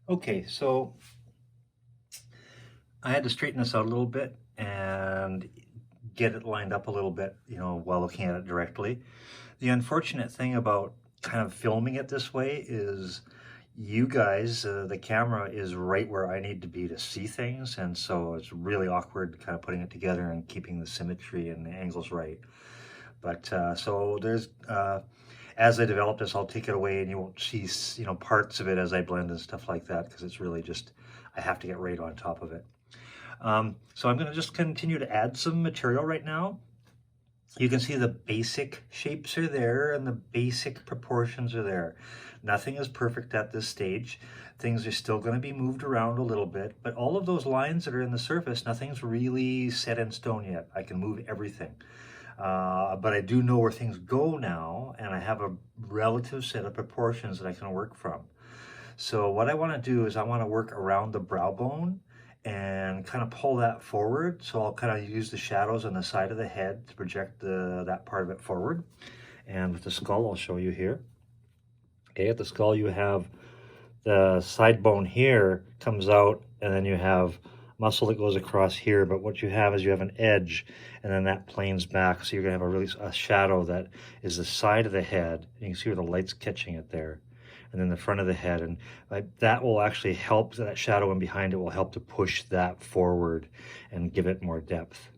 Okay, so I had to straighten this out a little bit and get it lined up a little bit, while looking at it directly. The unfortunate thing about kind of filming it this way is you guys, the camera is right where I need to be to see things, and so it's really awkward kind of putting it together and keeping the symmetry and the angles right. But so there's, as I develop this, I'll take it away and you won't see, parts of it as I blend and stuff like that, because it's really just, I have to get right on top of it. So I'm going to just continue to add some material right now. You can see the basic shapes are there and the basic proportions are there. Nothing is perfect at this stage. Things are still going to be moved around a little bit, but all of those lines that are in the surface, nothing's really set in stone yet. I can move everything. But I do know where things go now, and I have a relative set of proportions that I can work from. So what I want to do is I want to work around the brow bone and kind of pull that forward. So I'll kind of use the shadows on the side of the head to project that part of it forward. And with the skull, I'll show you here. Okay, at the skull you have the side bone here comes out, and then you have muscle that goes across here, but what you have is you have an edge, and then that planes back, so you're gonna have a shadow that is the side of the head. You can see where the light's catching it there, and then the front of the head, and that will actually help, that shadow in behind it will help to push that forward and give it more depth.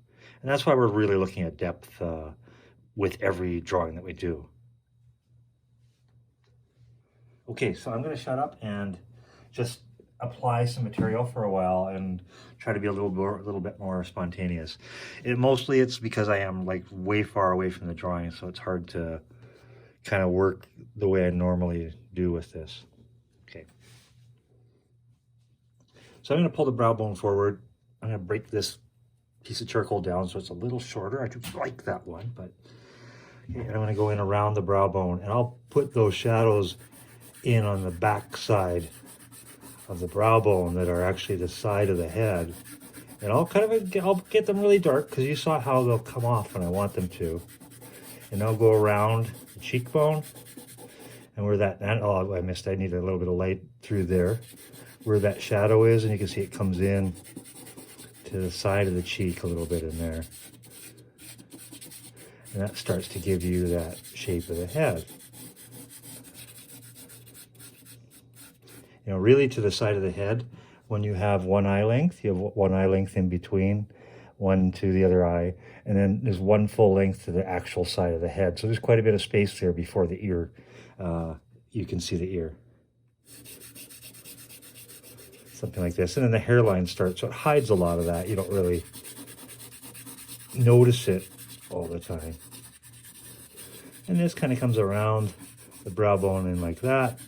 And that's why we're really looking at depth with every drawing that we do. Okay, so I'm going to shut up and just apply some material for a while and try to be a little bit more spontaneous. Mostly it's because I am like way far away from the drawing, so it's hard to kind of work the way I normally do with this. Okay. So I'm going to pull the brow bone forward. I'm going to break this piece of charcoal down so it's a little shorter. I do like that one, but okay, and I'm going to go in around the brow bone, and I'll put those shadows in on the back side of the brow bone that are actually the side of the head, and I'll get them really dark because you saw how they'll come off when I want them to, and I'll go around the cheekbone and where that, oh, I missed, I need a little bit of light through there where that shadow is, and you can see it comes in to the side of the cheek a little bit in there, and that starts to give you that shape of the head. Really to the side of the head, when you have one eye length, you have one eye length in between, one to the other eye, and then there's one full length to the actual side of the head. So there's quite a bit of space there before the ear. You can see the ear. Something like this. And then the hairline starts, so it hides a lot of that. You don't really notice it all the time. And this kind of comes around the brow bone in like that,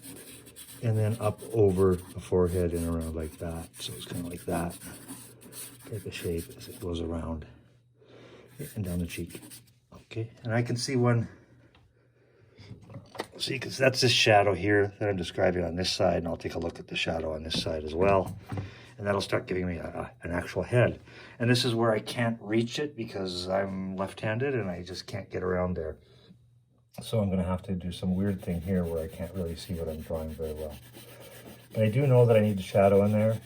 and then up over the forehead and around like that. So it's kind of like that type of shape as it goes around and down the cheek. Okay, and I can see one, see, because that's this shadow here that I'm describing on this side, and I'll take a look at the shadow on this side as well. And that'll start giving me an actual head. And this is where I can't reach it because I'm left-handed and I just can't get around there. So I'm going to have to do some weird thing here where I can't really see what I'm drawing very well. But I do know that I need the shadow in there,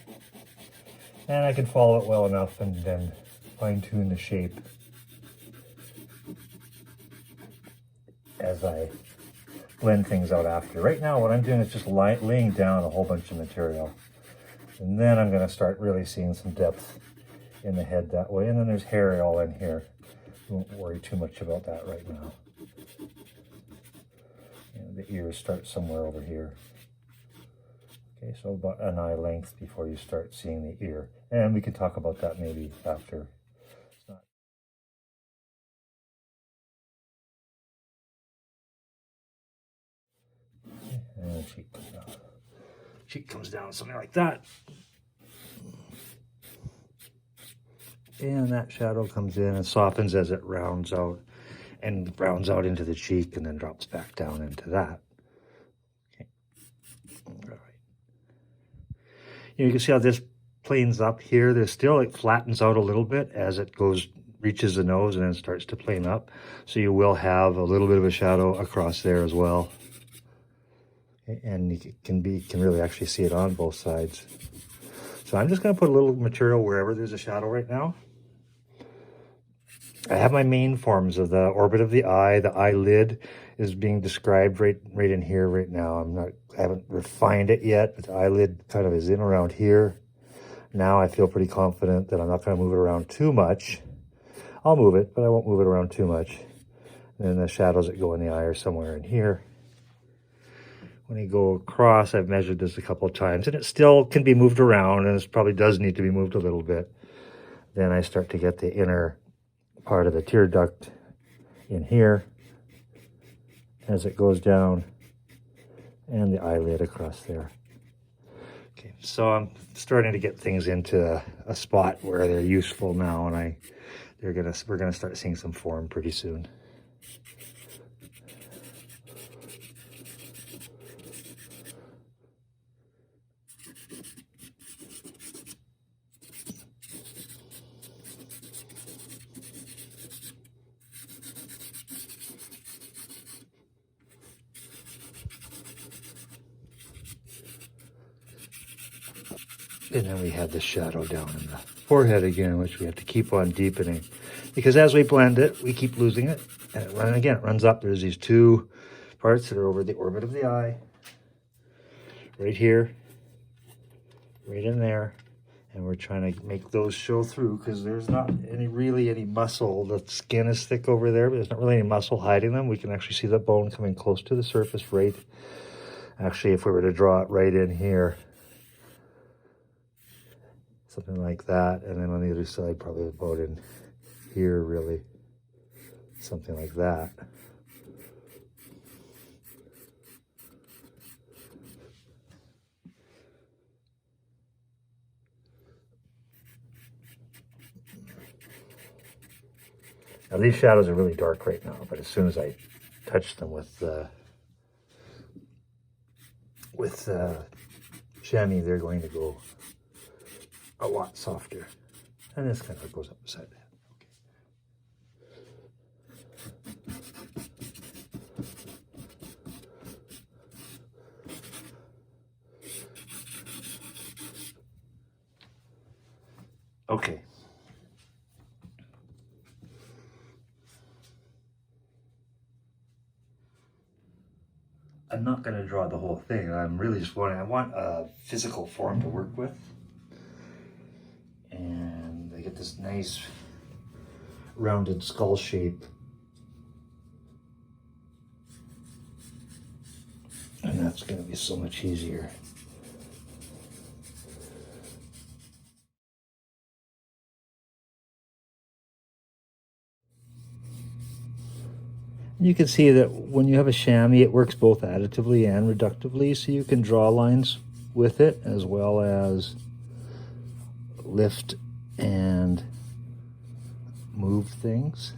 and I can follow it well enough and then fine-tune the shape as I blend things out after. Right now what I'm doing is just laying down a whole bunch of material, and then I'm going to start really seeing some depth in the head that way. And then there's hair all in here. Don't worry too much about that right now. The ears start somewhere over here. Okay, so about an eye length before you start seeing the ear. And we can talk about that maybe after. And cheek comes down. Cheek comes down, something like that. And that shadow comes in and softens as it rounds out and rounds out into the cheek and then drops back down into that. Okay. All right. You can see how this planes up here. There's still, it flattens out a little bit as it reaches the nose and then starts to plane up. So you will have a little bit of a shadow across there as well. and you can really actually see it on both sides. So I'm just going to put a little material wherever there's a shadow right now. I have my main forms of the orbit of the eye. The eyelid is being described right in here right now. I haven't refined it yet, but the eyelid kind of is in around here. Now I feel pretty confident that I'm not going to move it around too much. I'll move it, but I won't move it around too much. And then the shadows that go in the eye are somewhere in here. When I go across, I've measured this a couple of times, and it still can be moved around, and it probably does need to be moved a little bit. Then I start to get the inner part of the tear duct in here as it goes down, and the eyelid across there. Okay, so I'm starting to get things into a spot where they're useful now, and we're gonna start seeing some form pretty soon. And then we have the shadow down in the forehead again, which we have to keep on deepening. Because as we blend it, we keep losing it. And it runs up. There's these two parts that are over the orbit of the eye. Right here. Right in there. And we're trying to make those show through because there's not really any muscle. The skin is thick over there, but there's not really any muscle hiding them. We can actually see the bone coming close to the surface right. Actually, if we were to draw it right in here, something like that, and then on the other side, probably about in here, really, something like that. Now these shadows are really dark right now, but as soon as I touch them with chamois, they're going to go a lot softer. And this kind of goes up the side of the head. Okay. I'm not going to draw the whole thing. I'm really just I want a physical form to work with. And I get this nice rounded skull shape. And that's going to be so much easier. You can see that when you have a chamois, it works both additively and reductively, so you can draw lines with it as well as lift and move things.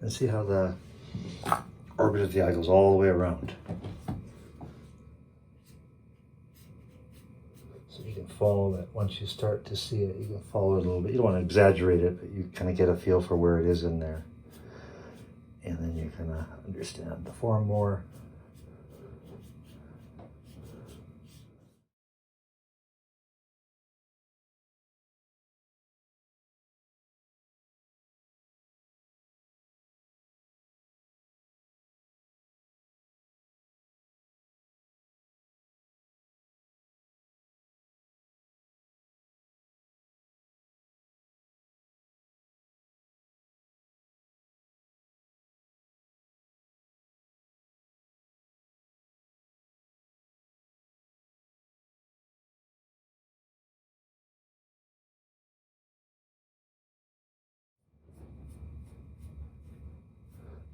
And see how the orbit of the eye goes all the way around. So you can follow it. Once you start to see it, you can follow it a little bit. You don't want to exaggerate it, but you kind of get a feel for where it is in there. And then you kind of understand the form more.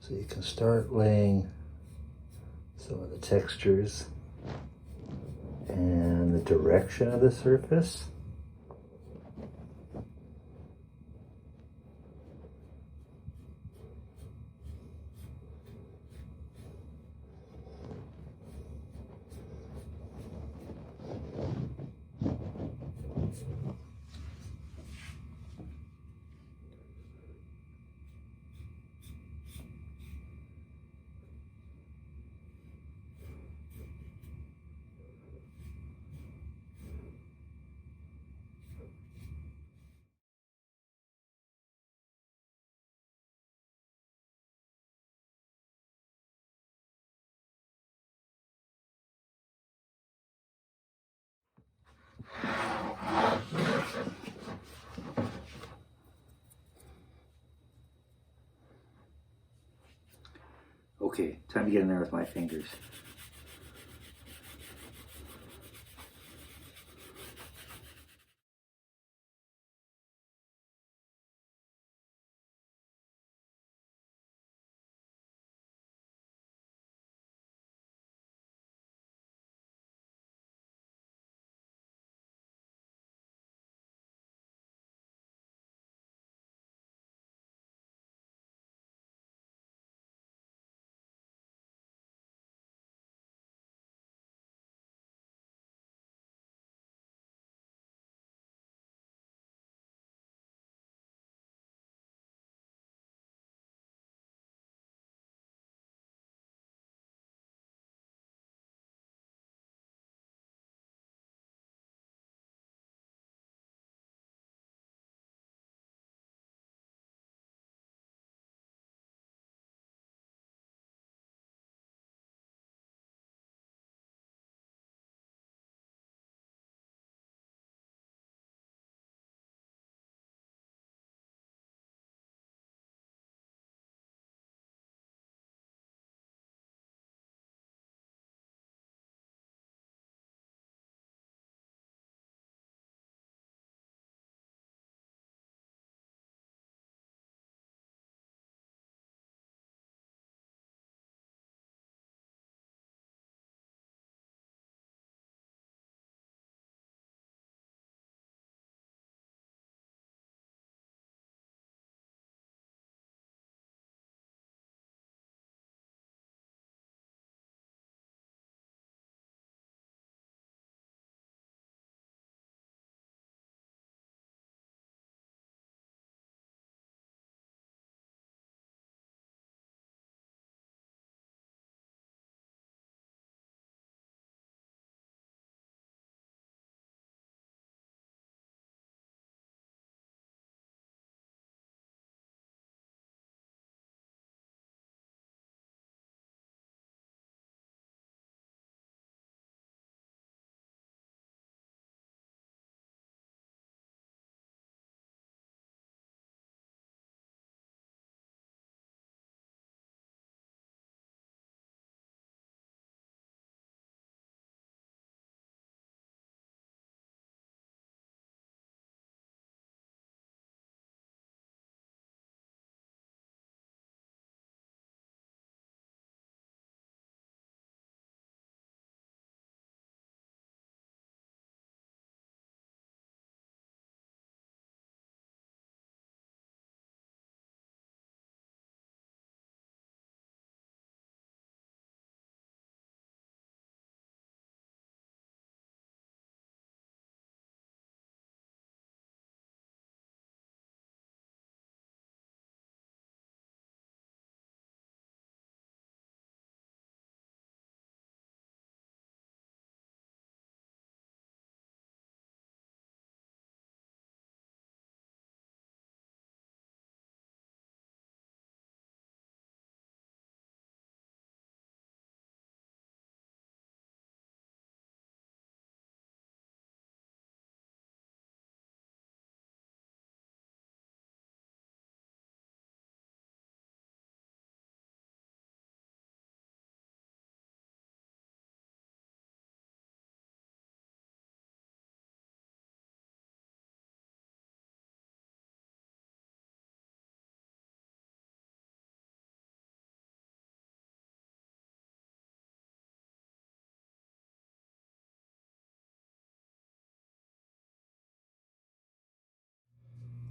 So you can start laying some of the textures and the direction of the surface. Okay, time to get in there with my fingers.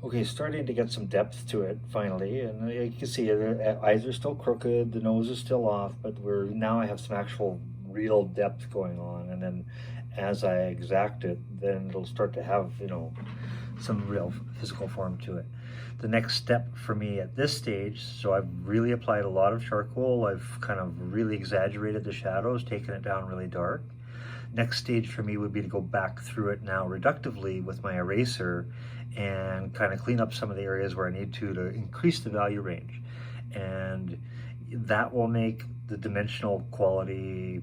Okay, starting to get some depth to it finally, and you can see the eyes are still crooked, the nose is still off, but we're now I have some actual real depth going on, and then as I exact it, then it'll start to have, you know, some real physical form to it. The next step for me at this stage, so I've really applied a lot of charcoal, I've kind of really exaggerated the shadows, taken it down really dark. Next stage for me would be to go back through it now reductively with my eraser and kind of clean up some of the areas where I need to increase the value range. And that will make the dimensional quality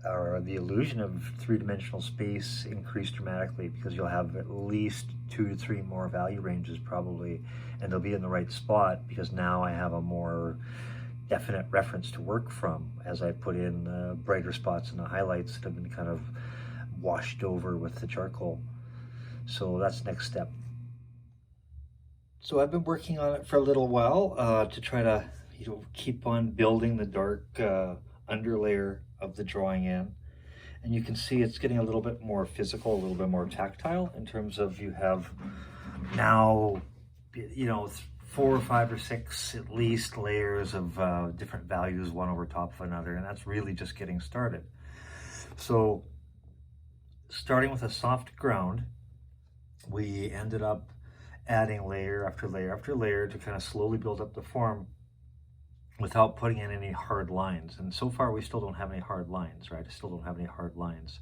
or the illusion of three-dimensional space increase dramatically, because you'll have at least 2 to 3 more value ranges probably, and they'll be in the right spot because now I have a more definite reference to work from as I put in the brighter spots and the highlights that have been kind of washed over with the charcoal. So that's next step. So I've been working on it for a little while to try to, keep on building the dark underlayer of the drawing in. And you can see it's getting a little bit more physical, a little bit more tactile in terms of you have now, 4 or 5 or 6 at least layers of different values, one over top of another, and that's really just getting started. So starting with a soft ground, we ended up adding layer after layer after layer to kind of slowly build up the form without putting in any hard lines. And so far we still don't have any hard lines, right? I still don't have any hard lines.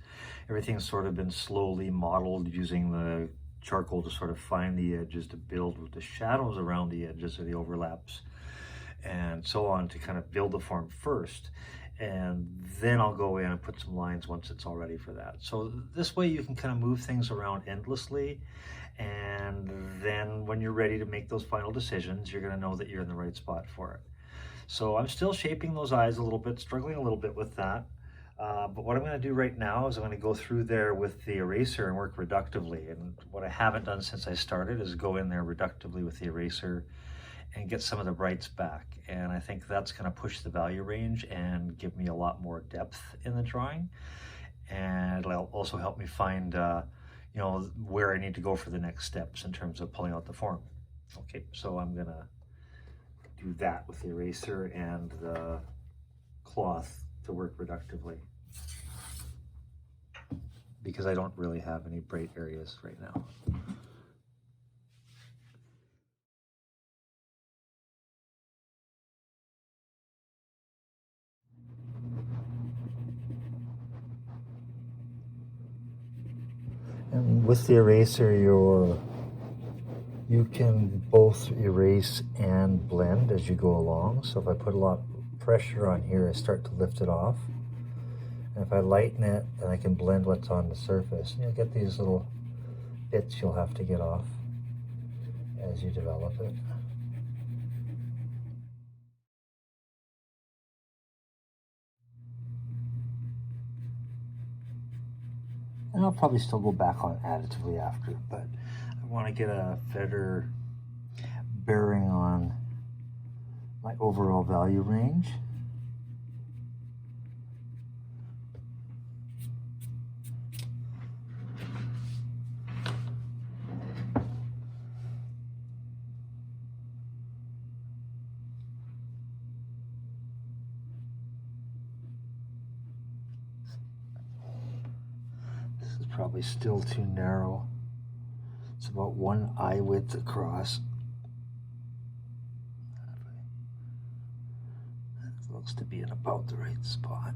Everything's sort of been slowly modeled using the charcoal to sort of find the edges, to build with the shadows around the edges or the overlaps and so on, to kind of build the form first. And then I'll go in and put some lines once it's all ready for that. So this way you can kind of move things around endlessly. And then when you're ready to make those final decisions, you're going to know that you're in the right spot for it. So I'm still shaping those eyes a little bit, struggling a little bit with that. But what I'm going to do right now is I'm going to go through there with the eraser and work reductively. And what I haven't done since I started is go in there reductively with the eraser and get some of the brights back. And I think that's going to push the value range and give me a lot more depth in the drawing. And it'll also help me find, where I need to go for the next steps in terms of pulling out the form. Okay, so I'm going to do that with the eraser and the cloth to work reductively, because I don't really have any bright areas right now. And with the eraser, you can both erase and blend as you go along. So if I put a lot of pressure on here, I start to lift it off. And if I lighten it, then I can blend what's on the surface. And you'll get these little bits you'll have to get off as you develop it. And I'll probably still go back on additively after, but I want to get a better bearing on my overall value range. This is probably still too narrow. It's about 1 eye width across. It looks to be in about the right spot.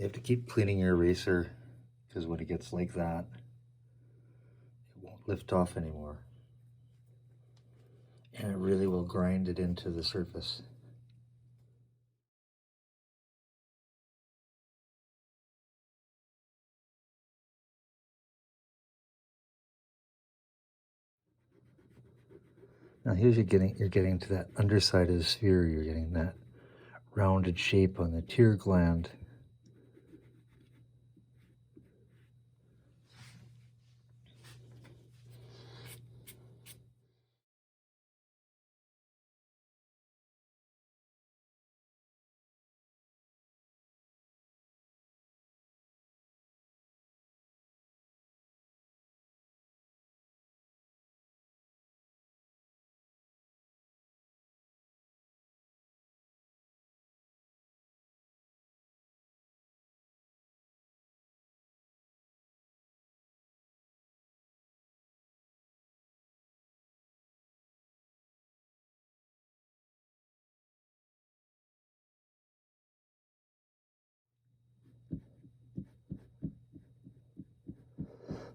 You have to keep cleaning your eraser because when it gets like that, it won't lift off anymore. And it really will grind it into the surface. Now here's you're getting to that underside of the sphere, you're getting that rounded shape on the tear gland.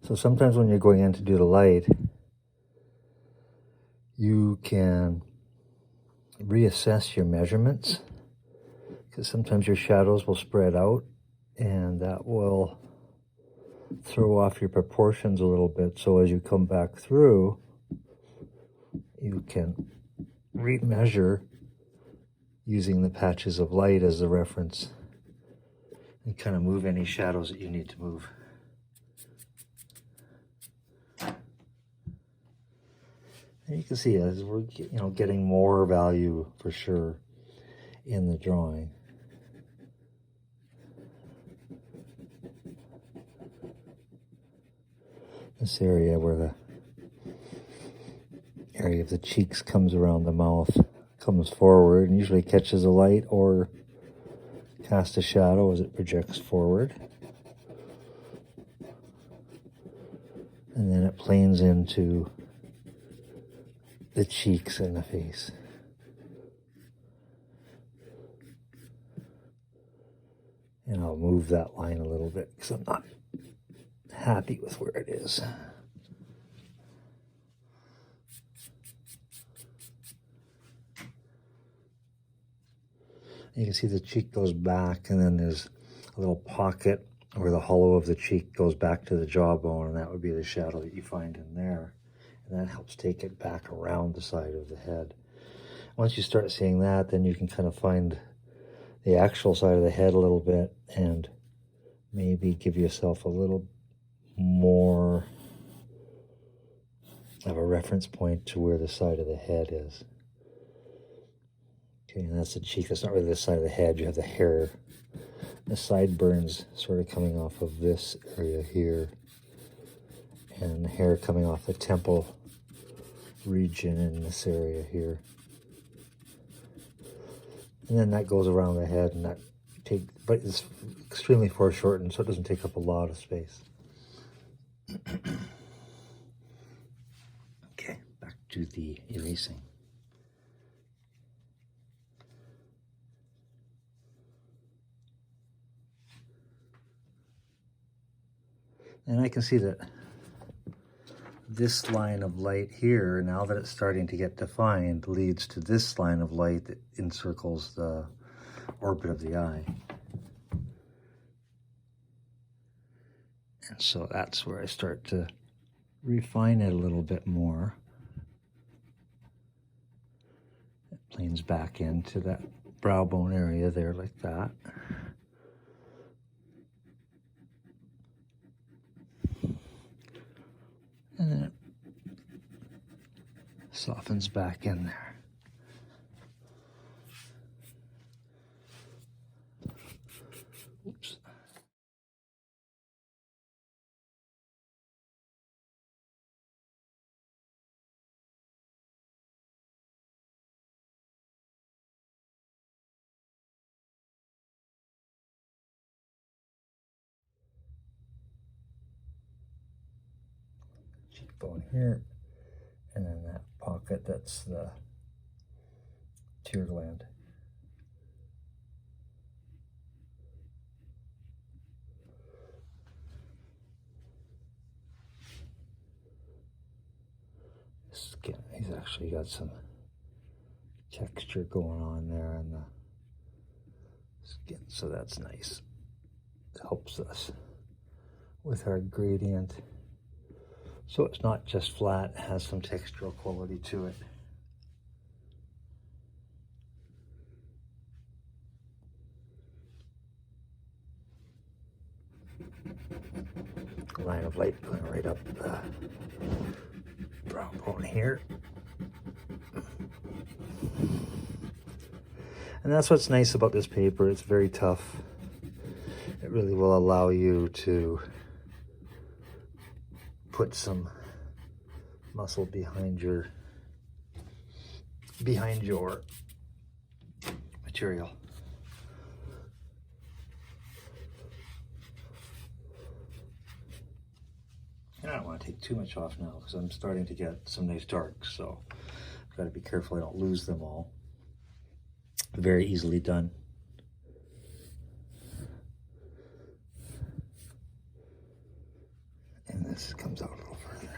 So sometimes when you're going in to do the light, you can reassess your measurements, because sometimes your shadows will spread out and that will throw off your proportions a little bit. So as you come back through, you can remeasure using the patches of light as the reference and kind of move any shadows that you need to move. And you can see as we're getting more value for sure in the drawing. This area where the area of the cheeks comes around the mouth comes forward and usually catches a light or casts a shadow as it projects forward. And then it planes into the cheeks and the face. And I'll move that line a little bit because I'm not happy with where it is. You can see the cheek goes back, and then there's a little pocket where the hollow of the cheek goes back to the jawbone, and that would be the shadow that you find in there. And that helps take it back around the side of the head. Once you start seeing that, then you can kind of find the actual side of the head a little bit and maybe give yourself a little more of a reference point to where the side of the head is. Okay, and that's the cheek. That's not really the side of the head. You have the hair, the sideburns sort of coming off of this area here, and the hair coming off the temple region in this area here. And then that goes around the head, and but it's extremely foreshortened, so it doesn't take up a lot of space. Okay, back to the erasing. And I can see that this line of light here, now that it's starting to get defined, leads to this line of light that encircles the orbit of the eye. And so that's where I start to refine it a little bit more. It planes back into that brow bone area there like that. And then it softens back in there. Oops. Cheekbone here, and then that pocket, that's the tear gland. He's actually got some texture going on there in the skin, so that's nice. It helps us with our gradient. So it's not just flat, it has some textural quality to it. Line of light going right up the brown bone here. And that's what's nice about this paper. It's very tough. It really will allow you to put some muscle behind your material. And I don't want to take too much off now because I'm starting to get some nice darks, so I've got to be careful I don't lose them all. Very easily done. And this comes out a little further.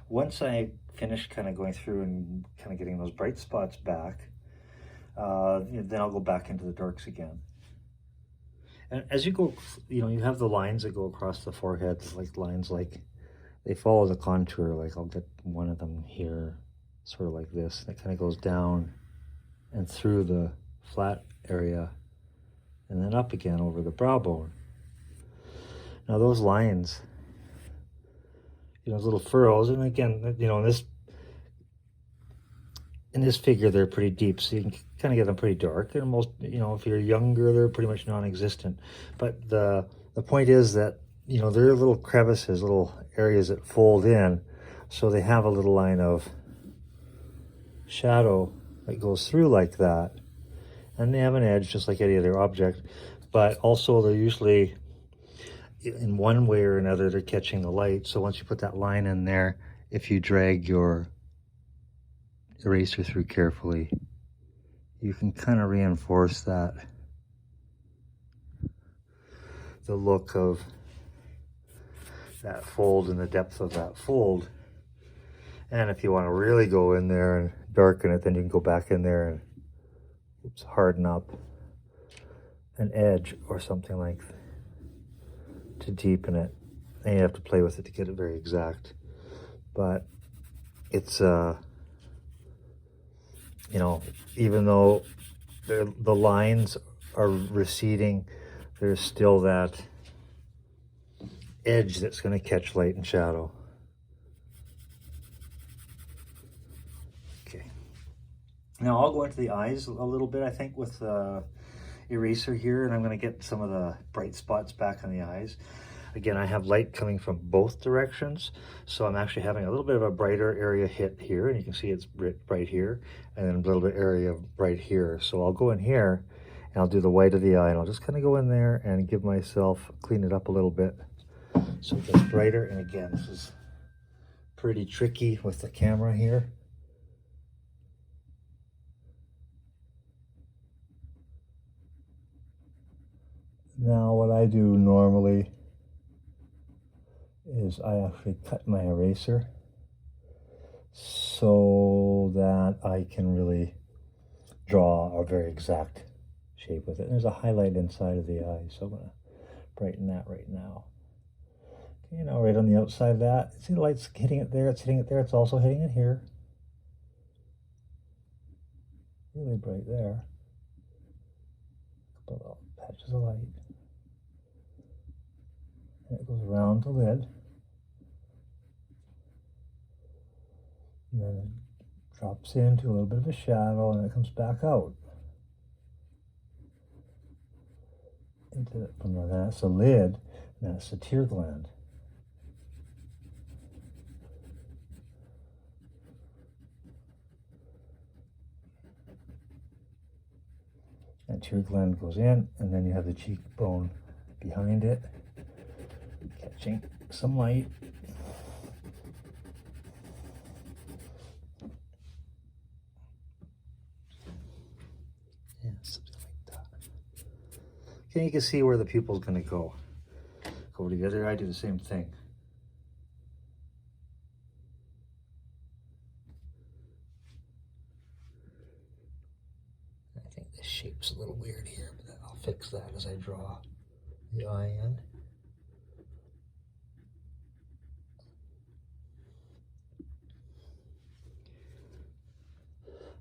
Once I finish kind of going through and kind of getting those bright spots back, then I'll go back into the darks again. And as you go, you have the lines that go across the forehead, like lines like they follow the contour. Like I'll get one of them here, sort of like this. That kind of goes down and through the flat area and then up again over the brow bone. Now those lines, those little furrows, and again, in this figure, they're pretty deep, so you can kind of get them pretty dark. And most, if you're younger, they're pretty much non-existent. But the point is that, they're little crevices, little areas that fold in, so they have a little line of shadow that goes through like that. And they have an edge, just like any other object. But also, they're usually, in one way or another, they're catching the light. So once you put that line in there, if you drag your eraser through carefully, you can kind of reinforce that, the look of that fold and the depth of that fold. And if you want to really go in there and darken it, then you can go back in there and harden up an edge or something like that to deepen it. And you have to play with it to get it very exact. But it's even though the lines are receding, there's still that edge that's going to catch light and shadow. Okay. Now I'll go into the eyes a little bit, I think, with the eraser here, and I'm going to get some of the bright spots back on the eyes. Again, I have light coming from both directions, so I'm actually having a little bit of a brighter area hit here, and you can see it's bright here, and then a little bit area bright here. So I'll go in here, and I'll do the white of the eye, and I'll just kind of go in there and give myself, clean it up a little bit so it gets brighter. And again, this is pretty tricky with the camera here. Now what I do normally is I actually cut my eraser so that I can really draw a very exact shape with it. And there's a highlight inside of the eye, so I'm going to brighten that right now. Okay, now right on the outside of that, see the light's hitting it there, it's hitting it there, it's also hitting it here. Really bright there. A couple of patches of light. And it goes around the lid. And then it drops into a little bit of a shadow, and it comes back out. From there, that's the lid, and that's the tear gland. And tear gland goes in, and then you have the cheekbone behind it, catching some light. Yeah, something like that. Okay, you can see where the pupil's going to go. Go to the other eye, do the same thing. I think this shape's a little weird here, but I'll fix that as I draw the eye in.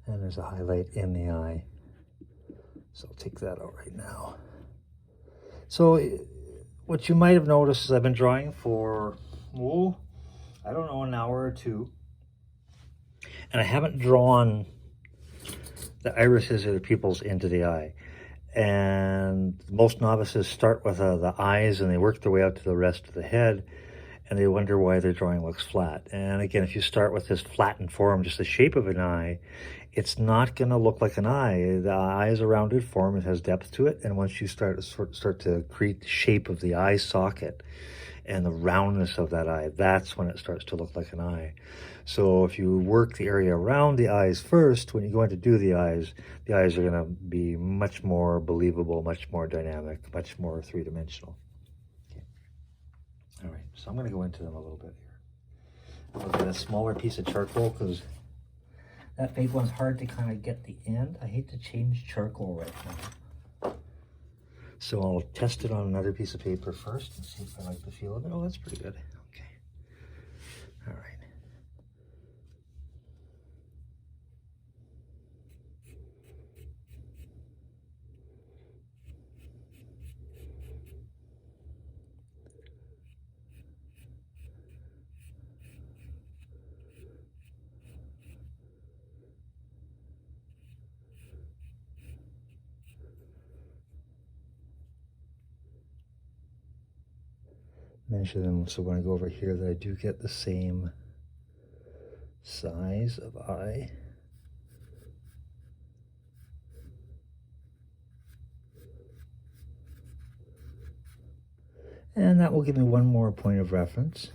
And there's a highlight in the eye. So I'll take that out right now. So what you might have noticed is I've been drawing for, oh, I don't know, an hour or two. And I haven't drawn the irises or the pupils into the eye. And most novices start with the eyes and they work their way out to the rest of the head, and they wonder why their drawing looks flat. And again, if you start with this flattened form, just the shape of an eye, it's not going to look like an eye. The eye is a rounded form, it has depth to it, and once you start to create the shape of the eye socket and the roundness of that eye, that's when it starts to look like an eye. So if you work the area around the eyes first, when you go in to do the eyes are going to be much more believable, much more dynamic, much more three-dimensional. Okay. All right, so I'm going to go into them a little bit here. I'll get a smaller piece of charcoal because that big one's hard to kind of get the end. I hate to change charcoal right now. So I'll test it on another piece of paper first and see if I like the feel of it. Oh, that's pretty good. Okay. All right. Measure them so when I go over here that I do get the same size of eye. And that will give me one more point of reference.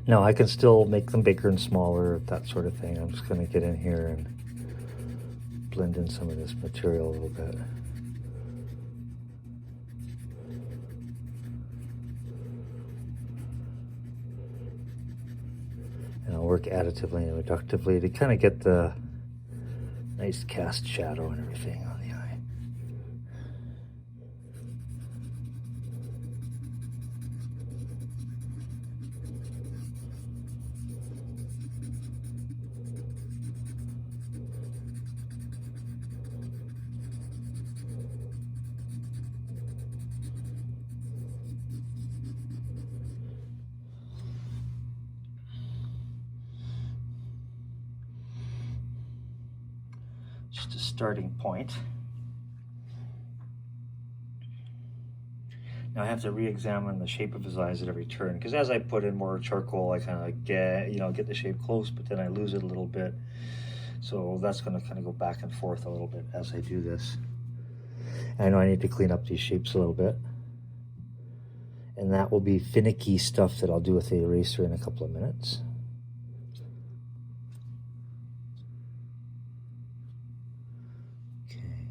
Now I can still make them bigger and smaller, that sort of thing. I'm just going to get in here and blend in some of this material a little bit. And I'll work additively and reductively to kind of get the nice cast shadow and everything on the eye. Just a starting point. Now I have to re-examine the shape of his eyes at every turn, because as I put in more charcoal, I kind of get the shape close, but then I lose it a little bit. So that's going to kind of go back and forth a little bit as I do this. And I know I need to clean up these shapes a little bit. And that will be finicky stuff that I'll do with the eraser in a couple of minutes. Okay.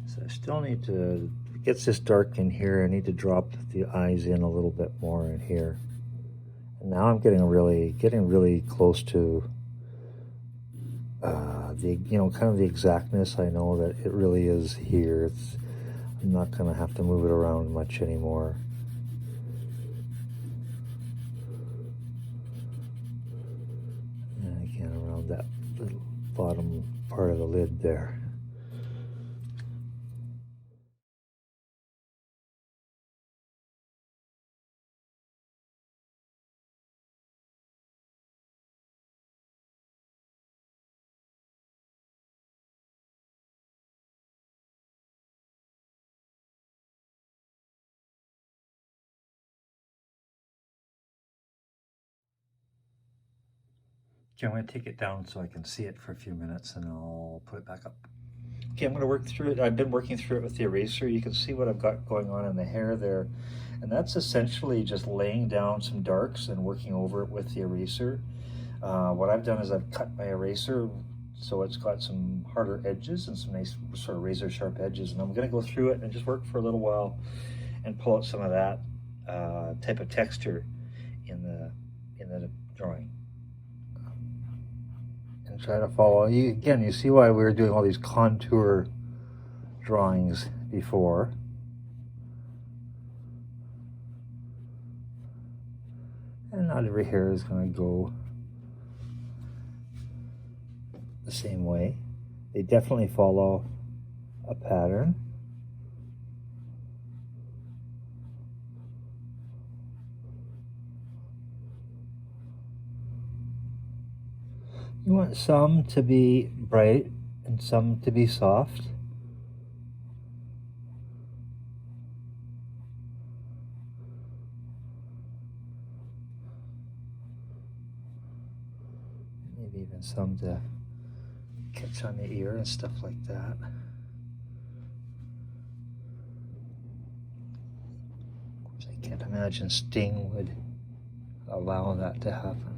So I still need to, it gets this dark in here, I need to drop the eyes in a little bit more in here. And now I'm getting really close to the, kind of the exactness. I know that it really is here. I'm not going to have to move it around much anymore. And again, around that little bottom part of the lid there. Okay, I'm going to take it down so I can see it for a few minutes and I'll put it back up. Okay, I'm going to work through it. I've been working through it with the eraser. You can see what I've got going on in the hair there. And that's essentially just laying down some darks and working over it with the eraser. What I've done is I've cut my eraser so it's got some harder edges and some nice sort of razor sharp edges. And I'm going to go through it and just work for a little while and pull out some of that type of texture in the drawing. And try to follow. Again, you see why we were doing all these contour drawings before. And not every hair is going to go the same way. They definitely follow a pattern. You want some to be bright and some to be soft. Maybe even some to catch on the ear and stuff like that. Of course, I can't imagine Sting would allow that to happen.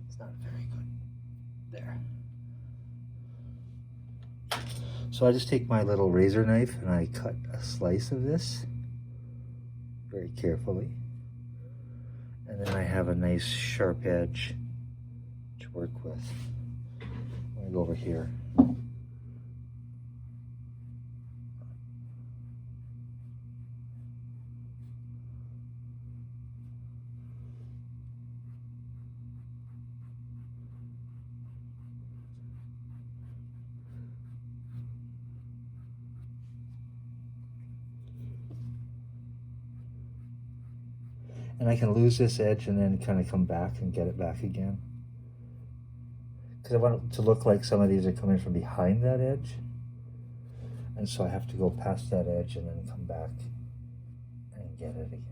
It's not very good. There. So I just take my little razor knife and I cut a slice of this very carefully. And then I have a nice sharp edge to work with. I'm going to go over here. And I can lose this edge and then kind of come back and get it back again. Because I want it to look like some of these are coming from behind that edge. And so I have to go past that edge and then come back and get it again.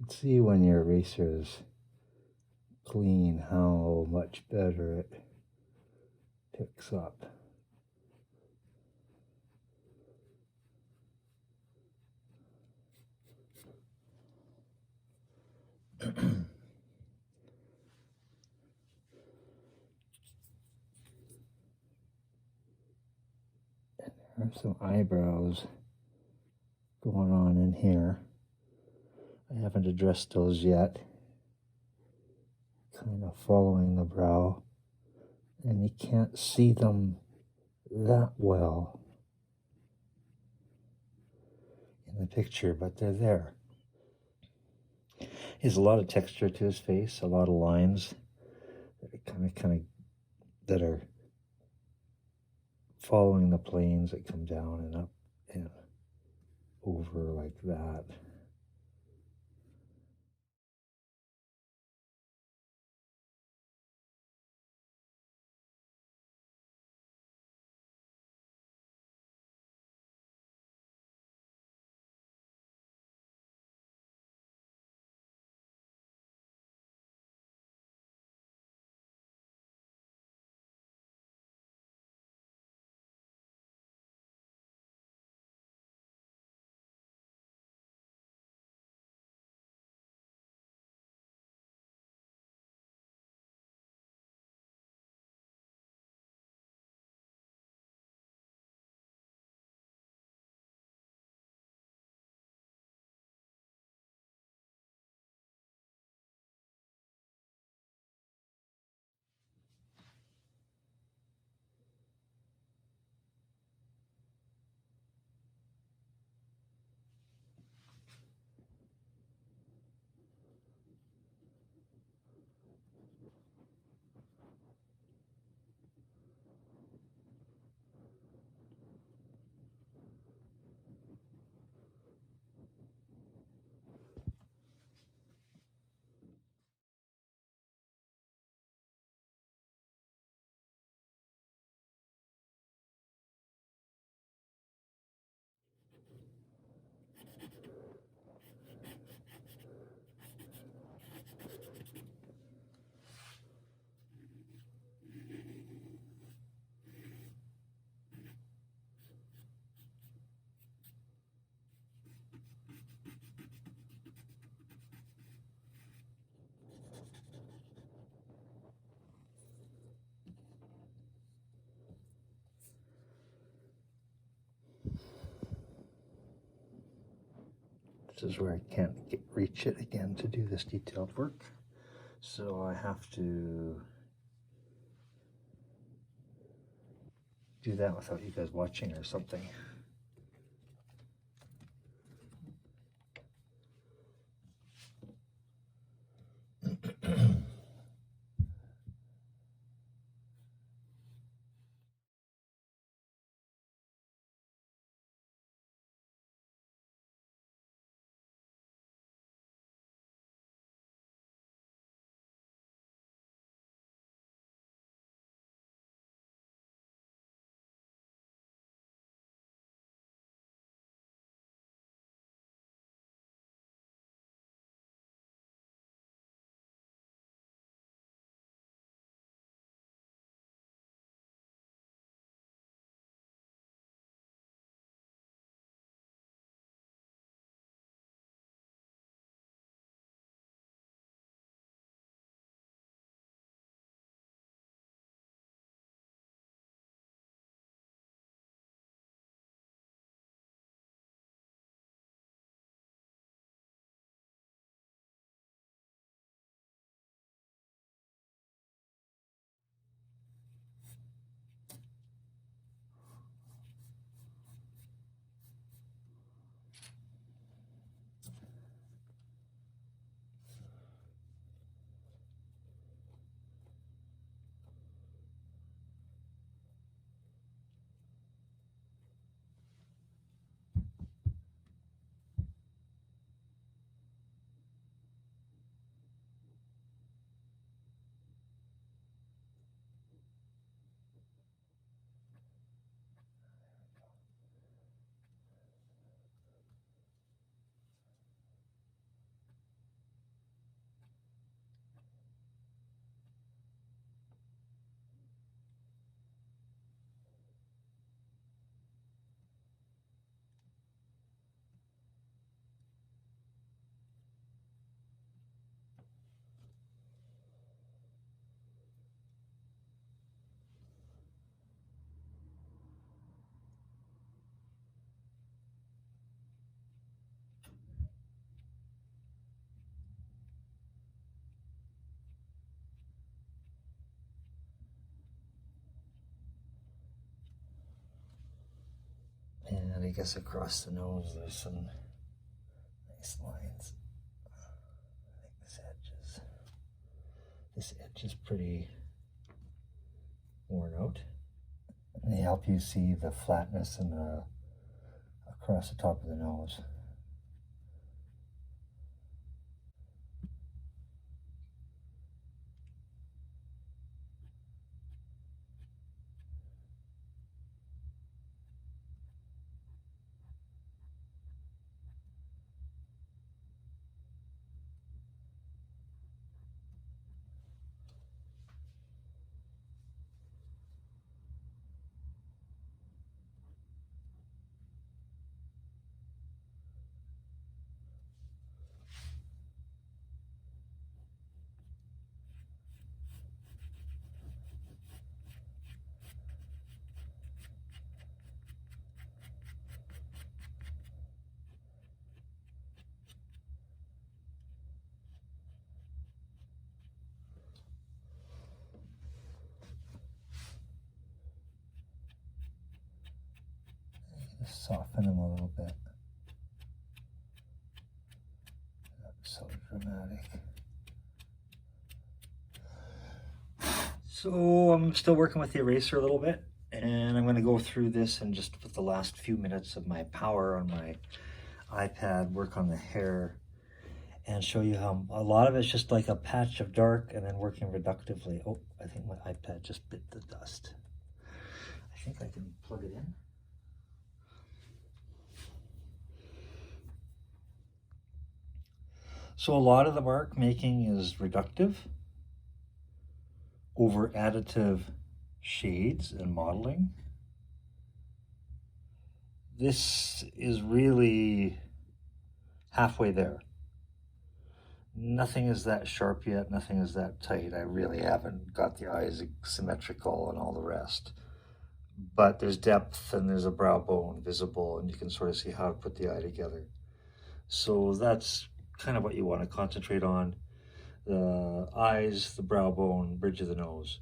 You can see when your eraser is clean how much better it picks up. There's some eyebrows going on in here. I haven't addressed those yet. Kind of following the brow, and you can't see them that well in the picture, but they're there. He has a lot of texture to his face, a lot of lines that are following the planes that come down and up and over like that. This is where I can't reach it again to do this detailed work. So I have to do that without you guys watching or something. And I guess across the nose there's some nice lines. I think this edge is pretty worn out. And they help you see the flatness and the across the top of the nose. Just soften them a little bit. Not so dramatic. So I'm still working with the eraser a little bit, and I'm going to go through this and just with the last few minutes of my power on my iPad, work on the hair and show you how a lot of it's just like a patch of dark and then working reductively. Oh, I think my iPad just bit the dust. I think I can plug it in. So a lot of the mark making is reductive over additive shades and modeling. This is really halfway there. Nothing is that sharp yet, nothing is that tight. I really haven't got the eyes symmetrical and all the rest. But there's depth and there's a brow bone visible, and you can sort of see how to put the eye together. So that's kind of what you want to concentrate on. The eyes, the brow bone, bridge of the nose.